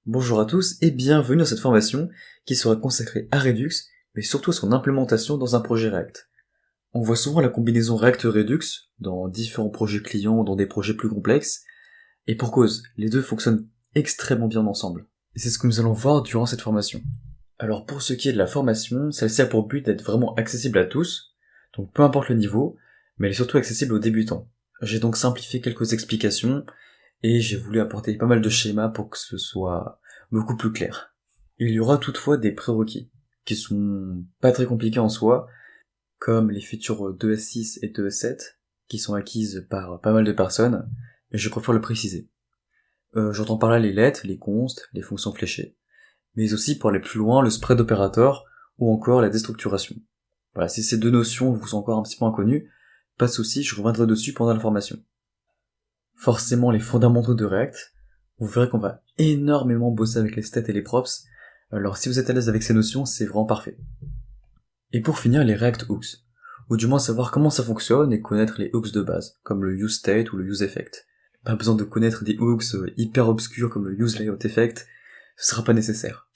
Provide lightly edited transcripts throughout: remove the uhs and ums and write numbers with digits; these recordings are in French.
Bonjour à tous et bienvenue dans cette formation qui sera consacrée à Redux, mais surtout à son implémentation dans un projet React. On voit souvent la combinaison React-Redux dans différents projets clients, dans des projets plus complexes, et pour cause, les deux fonctionnent extrêmement bien ensemble. Et c'est ce que nous allons voir durant cette formation. Alors pour ce qui est de la formation, celle-ci a pour but d'être vraiment accessible à tous, donc peu importe le niveau, mais elle est surtout accessible aux débutants. J'ai donc simplifié quelques explications, et j'ai voulu apporter pas mal de schémas pour que ce soit beaucoup plus clair. Il y aura toutefois des prérequis, qui sont pas très compliqués en soi, comme les features 2S6 et 2S7, qui sont acquises par pas mal de personnes, mais je préfère le préciser. J'entends par là les let, les const, les fonctions fléchées, mais aussi pour aller plus loin le spread operator, ou encore la déstructuration. Voilà, si ces deux notions vous sont encore un petit peu inconnues, pas de souci, je reviendrai dessus pendant la formation. Forcément les fondamentaux de React, vous verrez qu'on va énormément bosser avec les stats et les props, alors si vous êtes à l'aise avec ces notions, c'est vraiment parfait. Et pour finir, les React hooks, ou du moins savoir comment ça fonctionne et connaître les hooks de base, comme le useState ou le useEffect. Pas besoin de connaître des hooks hyper obscurs comme le useLayoutEffect, ce sera pas nécessaire.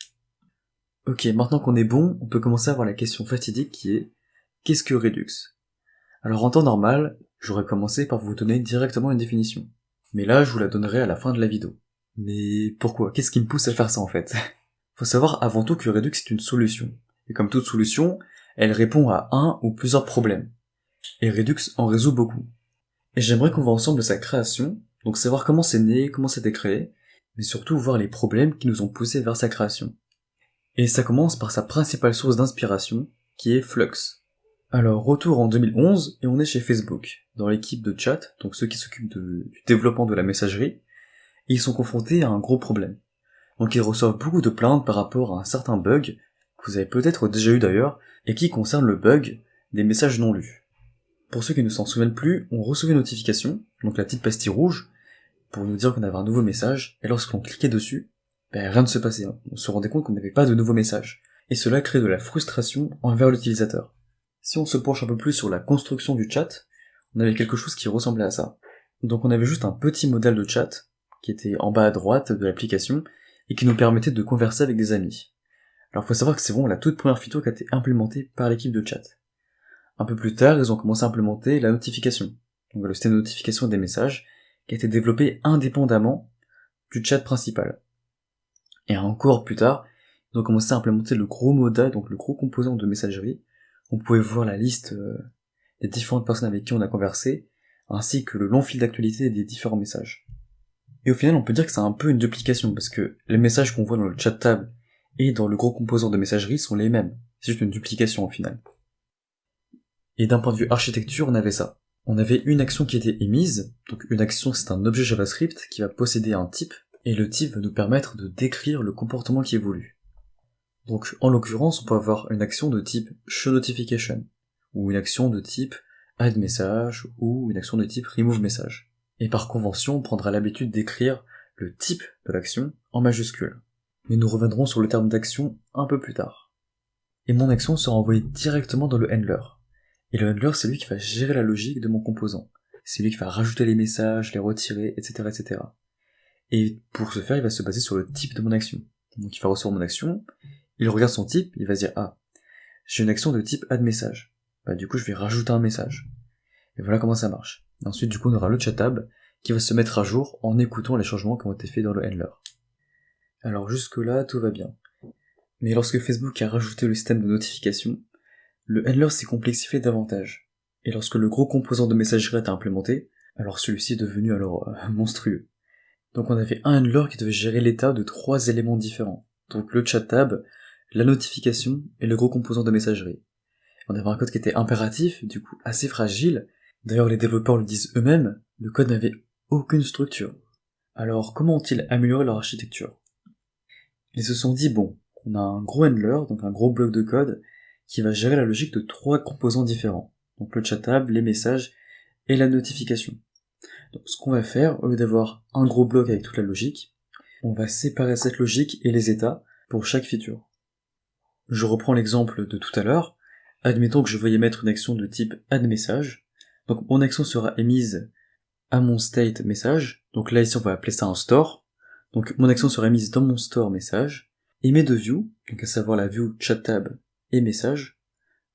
Ok, maintenant qu'on est bon, on peut commencer à voir la question fatidique qui est qu'est-ce que Redux? Alors en temps normal, j'aurais commencé par vous donner directement une définition. Mais là, je vous la donnerai à la fin de la vidéo. Mais pourquoi? Qu'est-ce qui me pousse à faire ça en fait? Faut savoir avant tout que Redux est une solution. Et comme toute solution, elle répond à un ou plusieurs problèmes. Et Redux en résout beaucoup. Et j'aimerais qu'on voit ensemble de sa création, donc savoir comment c'est né, comment c'était créé, mais surtout voir les problèmes qui nous ont poussé vers sa création. Et ça commence par sa principale source d'inspiration, qui est Flux. Alors, retour en 2011, et on est chez Facebook, dans l'équipe de chat, donc ceux qui s'occupent du développement de la messagerie, et ils sont confrontés à un gros problème. Donc ils reçoivent beaucoup de plaintes par rapport à un certain bug, que vous avez peut-être déjà eu d'ailleurs, et qui concerne le bug des messages non lus. Pour ceux qui ne s'en souviennent plus, on recevait une notification, donc la petite pastille rouge, pour nous dire qu'on avait un nouveau message, et lorsqu'on cliquait dessus, rien ne se passait, on se rendait compte qu'on n'avait pas de nouveau message. Et cela crée de la frustration envers l'utilisateur. Si on se penche un peu plus sur la construction du chat, on avait quelque chose qui ressemblait à ça. Donc on avait juste un petit modèle de chat, qui était en bas à droite de l'application, et qui nous permettait de converser avec des amis. Alors faut savoir que c'est vraiment la toute première feature qui a été implémentée par l'équipe de chat. Un peu plus tard, ils ont commencé à implémenter la notification, donc le système de notification des messages, qui a été développé indépendamment du chat principal. Et encore plus tard, ils ont commencé à implémenter le gros modal, donc le gros composant de messagerie. On pouvait voir la liste des différentes personnes avec qui on a conversé, ainsi que le long fil d'actualité des différents messages. Et au final, on peut dire que c'est un peu une duplication, parce que les messages qu'on voit dans le chat tab et dans le gros composant de messagerie sont les mêmes. C'est juste une duplication au final. Et d'un point de vue architecture, on avait ça. On avait une action qui était émise, donc une action c'est un objet JavaScript qui va posséder un type, et le type va nous permettre de décrire le comportement qui est voulu. Donc en l'occurrence, on peut avoir une action de type showNotification, ou une action de type addMessage, ou une action de type removeMessage. Et par convention, on prendra l'habitude d'écrire le type de l'action en majuscule. Mais nous reviendrons sur le terme d'action un peu plus tard. Et mon action sera envoyée directement dans le handler. Et le handler, c'est lui qui va gérer la logique de mon composant. C'est lui qui va rajouter les messages, les retirer, etc., etc. Et pour ce faire, il va se baser sur le type de mon action. Donc il va recevoir mon action, il regarde son type, il va se dire, ah, j'ai une action de type addMessage. Du coup, je vais rajouter un message. Et voilà comment ça marche. Et ensuite, du coup, on aura le chat tab qui va se mettre à jour en écoutant les changements qui ont été faits dans le handler. Alors jusque-là, tout va bien. Mais lorsque Facebook a rajouté le système de notification, le handler s'est complexifié davantage. Et lorsque le gros composant de messagerie a été implémenté, alors celui-ci est devenu monstrueux. Donc on avait un handler qui devait gérer l'état de 3 éléments différents. Donc le chat tab, la notification et le gros composant de messagerie. On avait un code qui était impératif, du coup assez fragile. D'ailleurs les développeurs le disent eux-mêmes, le code n'avait aucune structure. Alors comment ont-ils amélioré leur architecture? Ils se sont dit, bon, on a un gros handler, donc un gros bloc de code, qui va gérer la logique de 3 composants différents. Donc le chat tab, les messages et la notification. Donc ce qu'on va faire, au lieu d'avoir un gros bloc avec toute la logique, on va séparer cette logique et les états pour chaque feature. Je reprends l'exemple de tout à l'heure. Admettons que je veuille mettre une action de type addMessage. Donc mon action sera émise à mon state message. Donc là ici on va appeler ça un store. Donc mon action sera mise dans mon store message, et mes deux views, donc à savoir la view chat tab et message,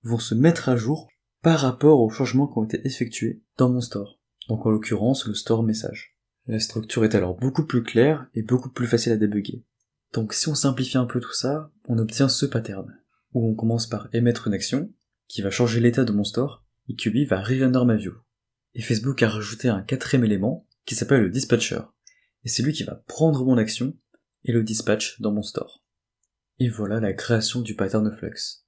vont se mettre à jour par rapport aux changements qui ont été effectués dans mon store. Donc en l'occurrence le store message. La structure est alors beaucoup plus claire et beaucoup plus facile à débugger. Donc si on simplifie un peu tout ça, on obtient ce pattern, où on commence par émettre une action, qui va changer l'état de mon store, et qui lui va re-render ma view. Et Facebook a rajouté un quatrième élément, qui s'appelle le dispatcher, et c'est lui qui va prendre mon action, et le dispatch dans mon store. Et voilà la création du pattern Flux,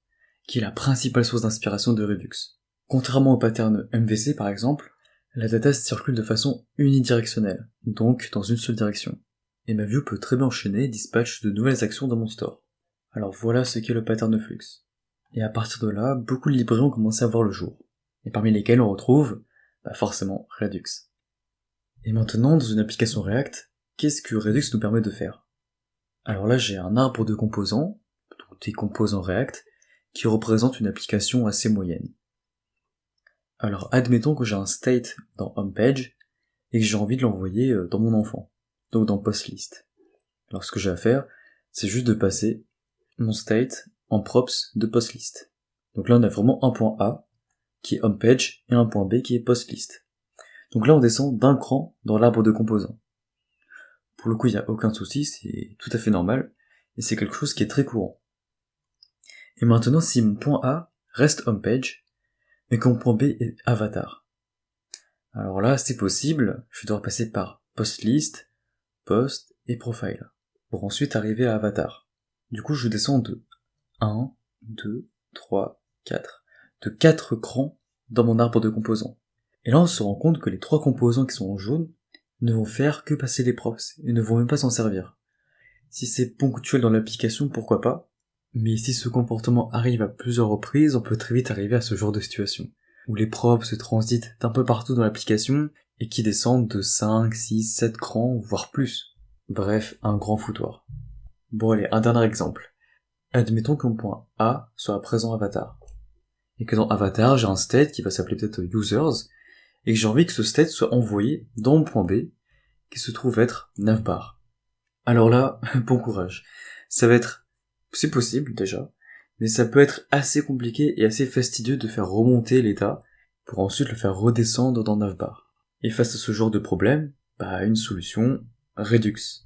qui est la principale source d'inspiration de Redux. Contrairement au pattern MVC par exemple, la data circule de façon unidirectionnelle, donc dans une seule direction. Et ma view peut très bien enchaîner et dispatch de nouvelles actions dans mon store. Alors voilà ce qu'est le pattern Flux. Et à partir de là, beaucoup de librairies ont commencé à voir le jour. Et parmi lesquelles on retrouve, forcément, Redux. Et maintenant, dans une application React, qu'est-ce que Redux nous permet de faire? Alors là, j'ai un arbre de composants, donc des composants React, qui représentent une application assez moyenne. Alors admettons que j'ai un state dans homepage, et que j'ai envie de l'envoyer dans mon enfant, donc dans postList. Alors ce que j'ai à faire, c'est juste de passer mon state en props de postList. Donc là on a vraiment un point A, qui est homepage, et un point B qui est postList. Donc là on descend d'un cran dans l'arbre de composants. Pour le coup il n'y a aucun souci, c'est tout à fait normal, et c'est quelque chose qui est très courant. Et maintenant si mon point A reste homepage, mais que mon point B est avatar. Alors là c'est possible, je vais devoir passer par postList, post et profile, pour ensuite arriver à avatar. Du coup je descends de 1, 2, 3, 4, de 4 crans dans mon arbre de composants. Et là on se rend compte que les 3 composants qui sont en jaune ne vont faire que passer les props, et ne vont même pas s'en servir. Si c'est ponctuel dans l'application, pourquoi pas, mais si ce comportement arrive à plusieurs reprises, on peut très vite arriver à ce genre de situation, où les props se transitent d'un peu partout dans l'application, et qui descendent de 5, 6, 7 crans, voire plus. Bref, un grand foutoir. Bon allez, un dernier exemple. Admettons que mon point A soit présent avatar, et que dans avatar j'ai un state qui va s'appeler peut-être users, et que j'ai envie que ce state soit envoyé dans mon point B, qui se trouve être navbar. Alors là, bon courage. C'est possible déjà, mais ça peut être assez compliqué et assez fastidieux de faire remonter l'état, pour ensuite le faire redescendre dans navbar. Et face à ce genre de problème, une solution, Redux.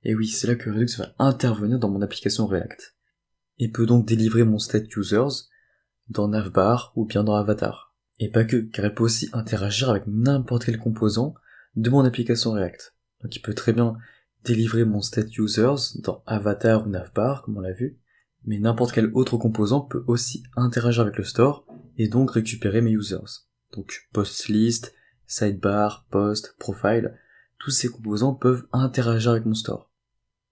Et oui, c'est là que Redux va intervenir dans mon application React, et peut donc délivrer mon state users dans navbar ou bien dans avatar. Et pas que, car elle peut aussi interagir avec n'importe quel composant de mon application React. Donc il peut très bien délivrer mon state users dans avatar ou navbar, comme on l'a vu, mais n'importe quel autre composant peut aussi interagir avec le store, et donc récupérer mes users. Donc postList, sidebar, post, profile, tous ces composants peuvent interagir avec mon store.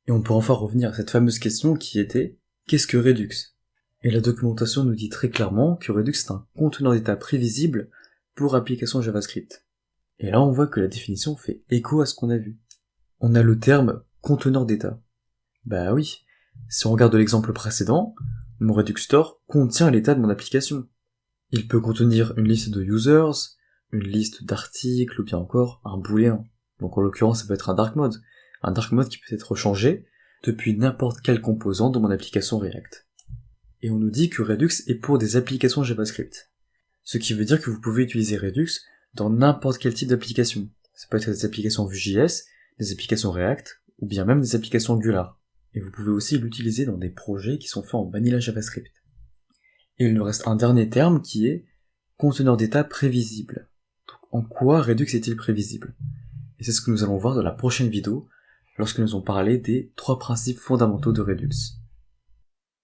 Et on peut enfin revenir à cette fameuse question qui était, qu'est-ce que Redux? Et la documentation nous dit très clairement que Redux est un conteneur d'état prévisible pour applications JavaScript. Et là on voit que la définition fait écho à ce qu'on a vu. On a le terme conteneur d'état. Bah oui, si on regarde l'exemple précédent, mon Redux Store contient l'état de mon application. Il peut contenir une liste de users, une liste d'articles ou bien encore un booléen. Donc en l'occurrence ça peut être un dark mode qui peut être changé depuis n'importe quel composant de mon application React. Et on nous dit que Redux est pour des applications JavaScript. Ce qui veut dire que vous pouvez utiliser Redux dans n'importe quel type d'application. Ça peut être des applications Vue.js, des applications React, ou bien même des applications Angular. Et vous pouvez aussi l'utiliser dans des projets qui sont faits en vanilla JavaScript. Et il nous reste un dernier terme qui est conteneur d'état prévisible. Donc, en quoi Redux est-il prévisible? Et c'est ce que nous allons voir dans la prochaine vidéo, lorsque nous allons parler des 3 principes fondamentaux de Redux.